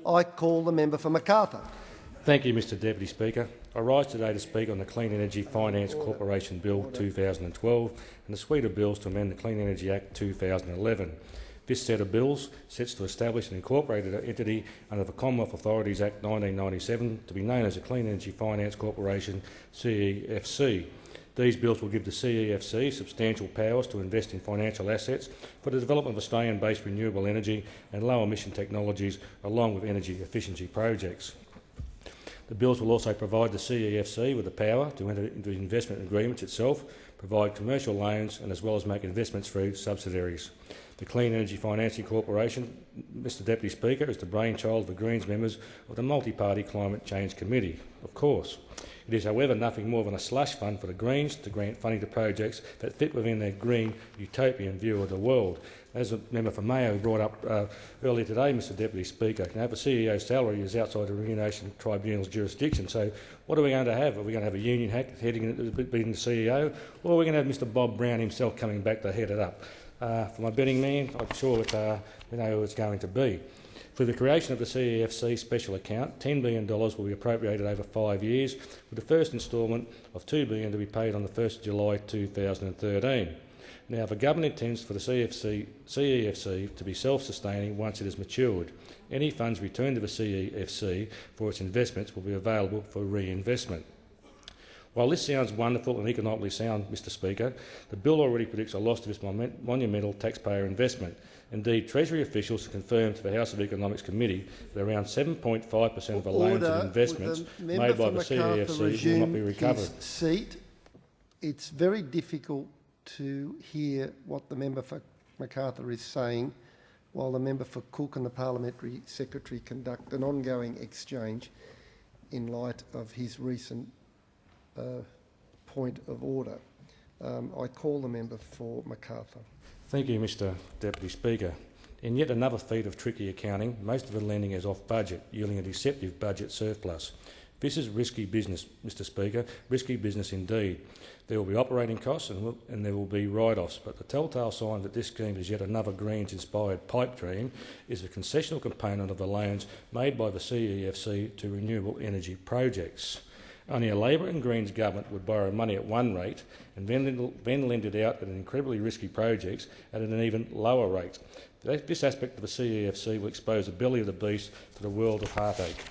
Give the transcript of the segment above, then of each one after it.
I call the member for Macarthur. Thank you, Mr Deputy Speaker. I rise today to speak on the Clean Energy Finance Corporation Bill 2012 and the suite of bills to amend the Clean Energy Act 2011. This set of bills sets to establish an incorporated entity under the Commonwealth Authorities Act 1997 to be known as the Clean Energy Finance Corporation, CEFC. These bills will give the CEFC substantial powers to invest in financial assets for the development of Australian-based renewable energy and low-emission technologies, along with energy efficiency projects. The bills will also provide the CEFC with the power to enter into investment agreements itself, provide commercial loans and as well as make investments through subsidiaries. The Clean Energy Financing Corporation, Mr Deputy Speaker, is the brainchild of the Greens members of the Multi-Party Climate Change Committee, of course. It is, however, nothing more than a slush fund for the Greens to grant funding to projects that fit within their green utopian view of the world. As the member for Mayo brought up earlier today, Mr Deputy Speaker, the CEO's salary is outside the Remuneration Tribunal's jurisdiction, so what are we going to have? Are we going to have a union heading being the CEO, or are we going to have Mr Bob Brown himself coming back to head it up? For my betting man, I'm sure we know who it's going to be. Through the creation of the CEFC special account, $10 billion will be appropriated over 5 years, with the first instalment of $2 billion to be paid on the 1st of July 2013. Now, the government intends for the CEFC to be self-sustaining once it has matured. Any funds returned to the CEFC for its investments will be available for reinvestment. While this sounds wonderful and economically sound, Mr Speaker, the bill already predicts a loss to this monumental taxpayer investment. Indeed, Treasury officials confirmed to the House of Economics Committee that around 7.5% of the loans and investments made by the CEFC will not be recovered. Seat. It's very difficult to hear what the member for Macarthur is saying while the member for Cook and the Parliamentary Secretary conduct an ongoing exchange in light of his recent point of order. I call the member for Macarthur. Thank you, Mr Deputy Speaker. In yet another feat of tricky accounting, most of the lending is off budget, yielding a deceptive budget surplus. This is risky business, Mr Speaker, risky business indeed. There will be operating costs and there will be write-offs, but the telltale sign that this scheme is yet another Greens-inspired pipe dream is the concessional component of the loans made by the CEFC to renewable energy projects. Only a Labor and Greens government would borrow money at one rate and then lend it out at incredibly risky projects at an even lower rate. This aspect of the CEFC will expose the belly of the beast to the world of heartache.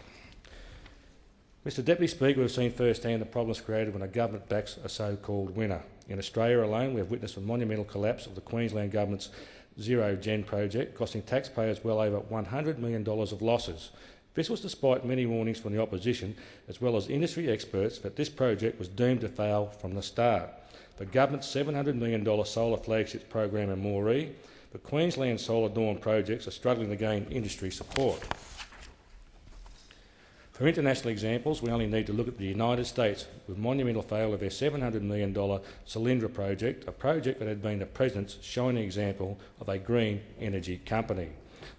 Mr Deputy Speaker, we've seen firsthand the problems created when a government backs a so-called winner. In Australia alone, we have witnessed a monumental collapse of the Queensland Government's zero-gen project, costing taxpayers well over $100 million of losses. This was despite many warnings from the opposition, as well as industry experts, that this project was doomed to fail from the start. The government's $700 million solar flagships program in Moree, the Queensland Solar Dawn projects are struggling to gain industry support. For international examples, we only need to look at the United States, with monumental failure of their $700 million Solyndra project, a project that had been the President's shining example of a green energy company.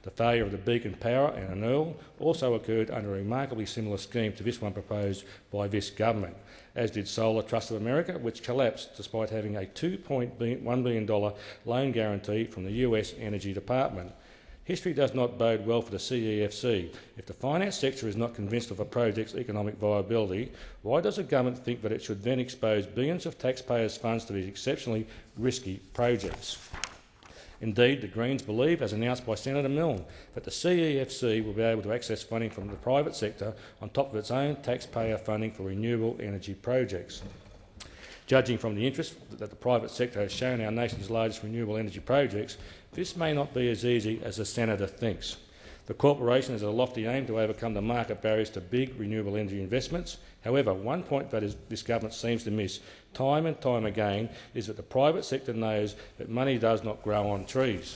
The failure of the Beacon Power and Earl also occurred under a remarkably similar scheme to this one proposed by this government, as did Solar Trust of America, which collapsed despite having a $2.1 billion loan guarantee from the US Energy Department. History does not bode well for the CEFC. If the finance sector is not convinced of a project's economic viability, why does the government think that it should then expose billions of taxpayers' funds to these exceptionally risky projects? Indeed, the Greens believe, as announced by Senator Milne, that the CEFC will be able to access funding from the private sector on top of its own taxpayer funding for renewable energy projects. Judging from the interest that the private sector has shown our nation's largest renewable energy projects, this may not be as easy as the Senator thinks. The corporation has a lofty aim to overcome the market barriers to big renewable energy investments. However, one point that this government seems to miss time and time again is that the private sector knows that money does not grow on trees.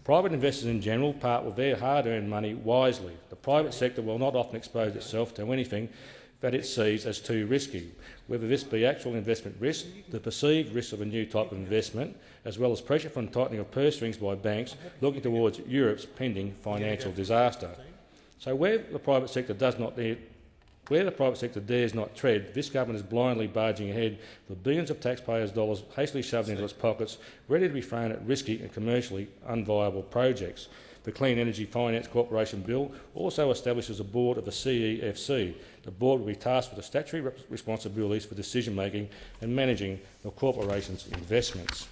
Private investors in general part with their hard-earned money wisely. The private sector will not often expose itself to anything that it sees as too risky, whether this be actual investment risk, the perceived risk of a new type of investment, as well as pressure from tightening of purse strings by banks looking towards Europe's pending financial disaster. So where the private sector does not Where the private sector dares not tread, this government is blindly barging ahead with billions of taxpayers' dollars hastily shoved into its pockets, ready to be thrown at risky and commercially unviable projects. The Clean Energy Finance Corporation Bill also establishes a board of the CEFC. The board will be tasked with the statutory responsibilities for decision-making and managing the corporation's investments.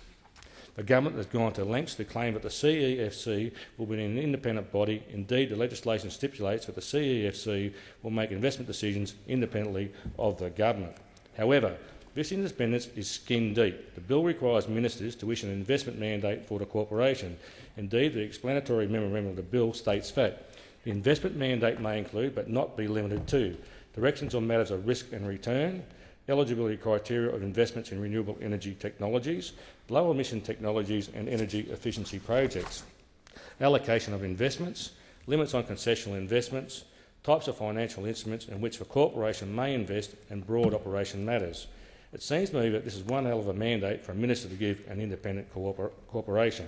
The government has gone to lengths to claim that the CEFC will be an independent body. Indeed, the legislation stipulates that the CEFC will make investment decisions independently of the government. However, this independence is skin deep. The bill requires ministers to issue an investment mandate for the corporation. Indeed, the explanatory memorandum of the bill states that the investment mandate may include, but not be limited to, directions on matters of risk and return, eligibility criteria of investments in renewable energy technologies, low emission technologies and energy efficiency projects, allocation of investments, limits on concessional investments, types of financial instruments in which the corporation may invest, and broad operation matters. It seems to me that this is one hell of a mandate for a minister to give an independent corporation.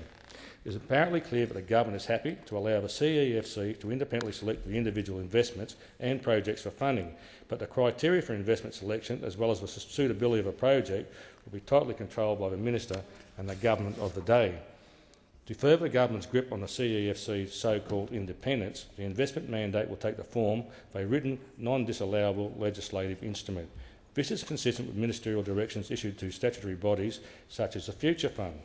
It is apparently clear that the government is happy to allow the CEFC to independently select the individual investments and projects for funding, but the criteria for investment selection, as well as the suitability of a project, will be tightly controlled by the minister and the government of the day. To further the government's grip on the CEFC's so-called independence, the investment mandate will take the form of a written, non-disallowable legislative instrument. This is consistent with ministerial directions issued to statutory bodies such as the Future Fund.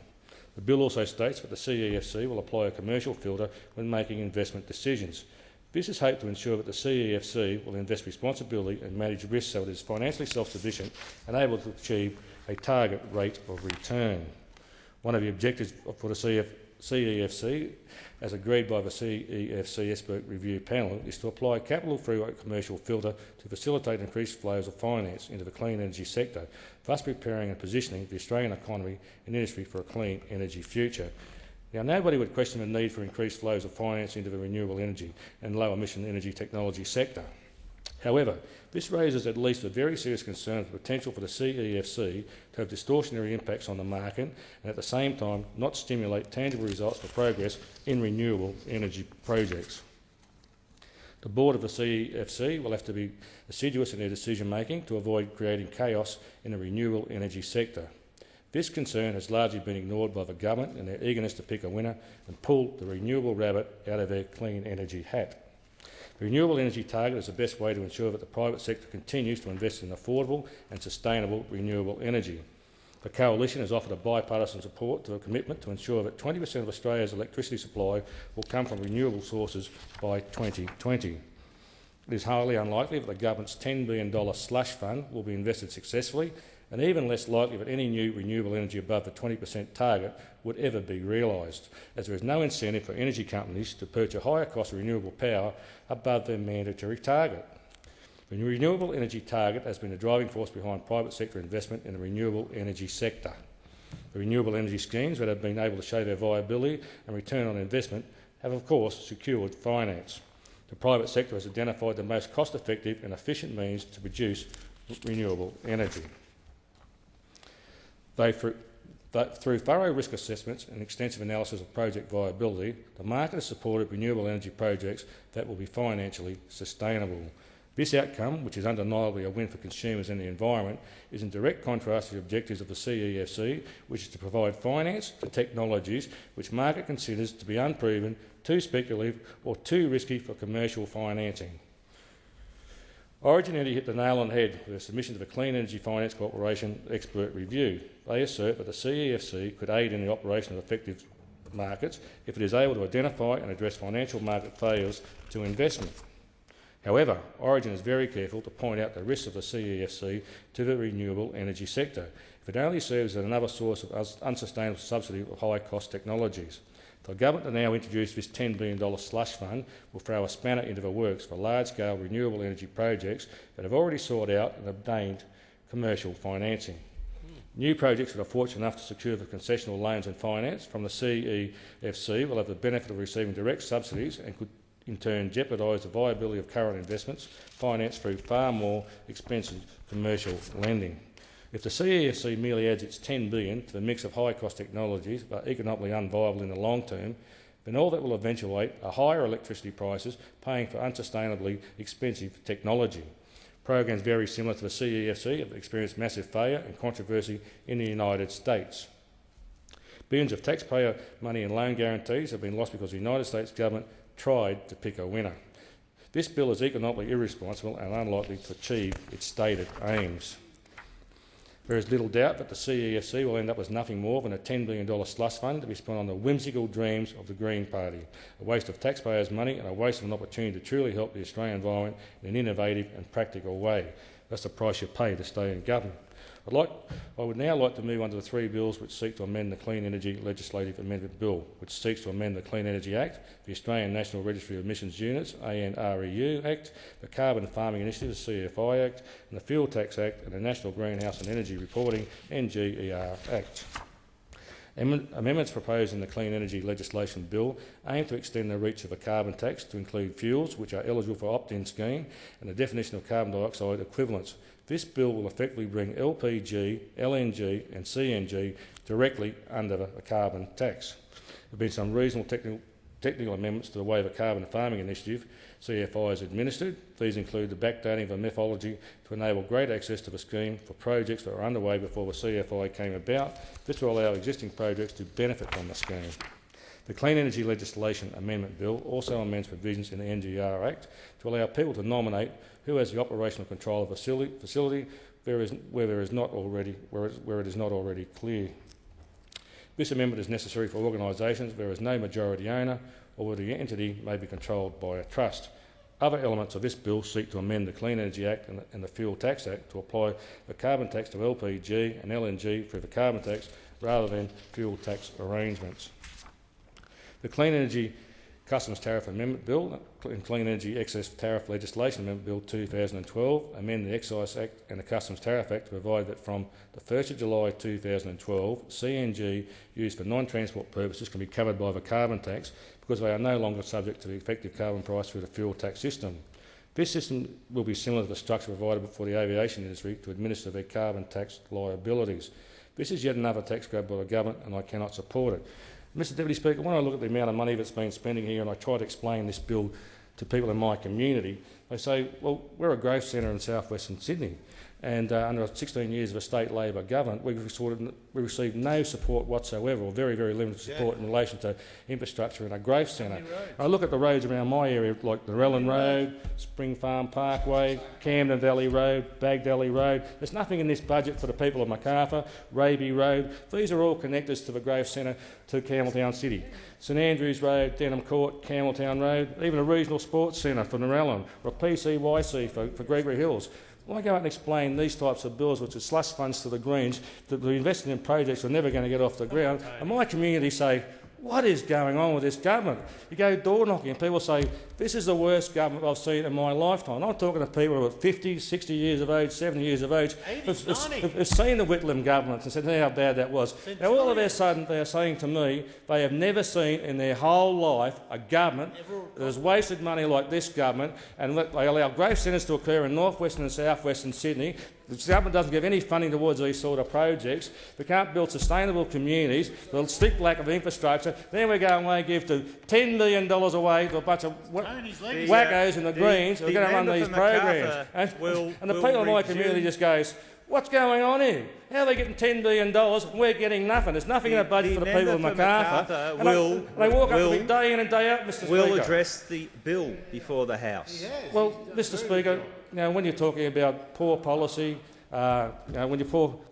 The bill also states that the CEFC will apply a commercial filter when making investment decisions. This is hoped to ensure that the CEFC will invest responsibly and manage risks so it is financially self-sufficient and able to achieve a target rate of return. One of the objectives for the CEFC, as agreed by the CEFC expert review panel, is to apply capital through a commercial filter to facilitate increased flows of finance into the clean energy sector, thus preparing and positioning the Australian economy and industry for a clean energy future. Now, nobody would question the need for increased flows of finance into the renewable energy and low emission energy technology sector. However, this raises at least a very serious concern of the potential for the CEFC to have distortionary impacts on the market and at the same time not stimulate tangible results for progress in renewable energy projects. The board of the CEFC will have to be assiduous in their decision making to avoid creating chaos in the renewable energy sector. This concern has largely been ignored by the government in their eagerness to pick a winner and pull the renewable rabbit out of their clean energy hat. The renewable energy target is the best way to ensure that the private sector continues to invest in affordable and sustainable renewable energy. The Coalition has offered a bipartisan support to a commitment to ensure that 20% of Australia's electricity supply will come from renewable sources by 2020. It is highly unlikely that the government's $10 billion slush fund will be invested successfully, and even less likely that any new renewable energy above the 20% target would ever be realised, as there is no incentive for energy companies to purchase higher cost renewable power above their mandatory target. The renewable energy target has been the driving force behind private sector investment in the renewable energy sector. The renewable energy schemes that have been able to show their viability and return on investment have, of course, secured finance. The private sector has identified the most cost-effective and efficient means to produce renewable energy. Through thorough risk assessments and extensive analysis of project viability, the market has supported renewable energy projects that will be financially sustainable. This outcome, which is undeniably a win for consumers and the environment, is in direct contrast to the objectives of the CEFC, which is to provide finance to technologies which market considers to be unproven, too speculative or too risky for commercial financing. Origin Energy hit the nail on the head with a submission to the Clean Energy Finance Corporation expert review. They assert that the CEFC could aid in the operation of effective markets if it is able to identify and address financial market failures to investment. However, Origin is very careful to point out the risks of the CEFC to the renewable energy sector if it only serves as another source of unsustainable subsidy of high-cost technologies. The government to now introduce this $10 billion slush fund will throw a spanner into the works for large-scale renewable energy projects that have already sought out and obtained commercial financing. New projects that are fortunate enough to secure the concessional loans and finance from the CEFC will have the benefit of receiving direct subsidies and could in turn jeopardise the viability of current investments financed through far more expensive commercial lending. If the CEFC merely adds its $10 billion to the mix of high-cost technologies but economically unviable in the long term, then all that will eventuate are higher electricity prices paying for unsustainably expensive technology. Programs very similar to the CEFC have experienced massive failure and controversy in the United States. Billions of taxpayer money and loan guarantees have been lost because the United States government tried to pick a winner. This bill is economically irresponsible and unlikely to achieve its stated aims. There is little doubt that the CEFC will end up as nothing more than a $10 billion slush fund to be spent on the whimsical dreams of the Green Party, a waste of taxpayers' money and a waste of an opportunity to truly help the Australian environment in an innovative and practical way. That's the price you pay to stay in government. I would now like to move on to the three bills which seek to amend the Clean Energy Legislative Amendment Bill, which seeks to amend the Clean Energy Act, the Australian National Registry of Emissions Units (ANREU) Act, the Carbon Farming Initiative (CFI) Act, and the Fuel Tax Act and the National Greenhouse and Energy Reporting (NGER) Act. Amendments proposed in the Clean Energy Legislation Bill aim to extend the reach of a carbon tax to include fuels which are eligible for opt-in scheme and the definition of carbon dioxide equivalents. This bill will effectively bring LPG, LNG and CNG directly under a carbon tax. There have been some reasonable technical amendments to the way the Carbon Farming Initiative (CFI) is administered. These include the backdating of a methodology to enable greater access to the scheme for projects that were underway before the CFI came about. This will allow existing projects to benefit from the scheme. The Clean Energy Legislation Amendment Bill also amends provisions in the NGR Act to allow people to nominate who has the operational control of a facility where it is not already clear. This amendment is necessary for organisations where there is no majority owner or where the entity may be controlled by a trust. Other elements of this bill seek to amend the Clean Energy Act and the Fuel Tax Act to apply the carbon tax to LPG and LNG through the carbon tax rather than fuel tax arrangements. The Clean Energy Customs Tariff Amendment Bill and Clean Energy Excess Tariff Legislation Amendment Bill 2012 amend the Excise Act and the Customs Tariff Act to provide that from the 1st of July 2012, CNG used for non-transport purposes can be covered by the carbon tax because they are no longer subject to the effective carbon price through the fuel tax system. This system will be similar to the structure provided for the aviation industry to administer their carbon tax liabilities. This is yet another tax grab by the government and I cannot support it. Mr Deputy Speaker, when I look at the amount of money that's been spending here and I try to explain this bill to people in my community, they say, well, we're a growth centre in south-western Sydney and under 16 years of a state Labor government, we received no support whatsoever or very, very limited support in relation to infrastructure in a growth centre. I look at the roads around my area like the Narellan Road, Spring Farm Parkway, Camden Valley Road, Bagdally Road. There's nothing in this budget for the people of Macarthur, Raby Road. These are all connectors to the growth centre to Campbelltown City. St Andrews Road, Denham Court, Campbelltown Road, even a regional sports centre for Narellan or a PCYC for Gregory Hills. When I go out and explain these types of bills, which are slush funds to the Greens, that we're investing in projects we're never going to get off the ground, and my community say, what is going on with this government? You go door knocking and people say, this is the worst government I've seen in my lifetime. I'm talking to people who are 50, 60 years of age, 70 years of age, who've seen the Whitlam governments and said how bad that was. Now all of a sudden they are saying to me they have never seen in their whole life a government that has wasted money like this government and they allow growth centres to occur in north-western and south-western Sydney. The government doesn't give any funding towards these sort of projects. We can't build sustainable communities. The stick lack of infrastructure. Then we go away and give $10 million away to a bunch of wackos in the Greens who are going to run these programs. And the people in my community just goes, what's going on here? How are they getting $10 billion and we're getting nothing? There's nothing in the budget for the people of Macarthur. They walk up to me day in and day out, Mr Speaker. We'll address the bill before the House. Well, Mr Speaker, when you're talking about poor policy, when you're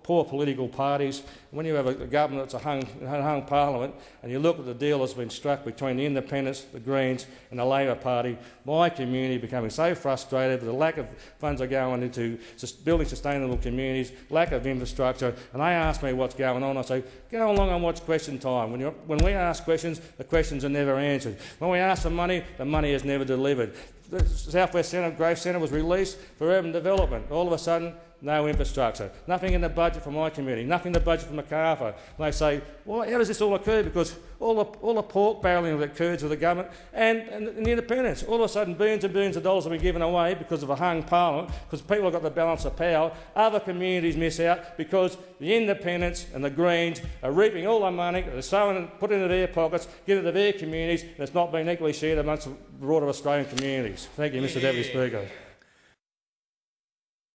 poor political parties, when you have a government that's a hung parliament, and you look at the deal that's been struck between the Independents, the Greens and the Labor Party, my community becoming so frustrated with the lack of funds are going into building sustainable communities, lack of infrastructure, and they ask me what's going on. I say, go along and watch Question Time. When we ask questions, the questions are never answered. When we ask for money, the money is never delivered. The South West Centre, Growth Centre was released for urban development. All of a sudden, no infrastructure. Nothing in the budget for my community, nothing in the budget for Macarthur. And they say, well, how does this all occur? Because all the pork barrelling that occurs with the government and the independents. All of a sudden, billions and billions of dollars have been given away because of a hung parliament, because people have got the balance of power. Other communities miss out because the independents and the Greens are reaping all the money, they're sowing and putting it into their pockets, giving it to their communities, and it's not being equally shared amongst the broader Australian communities. Thank you, Mr Deputy Speaker.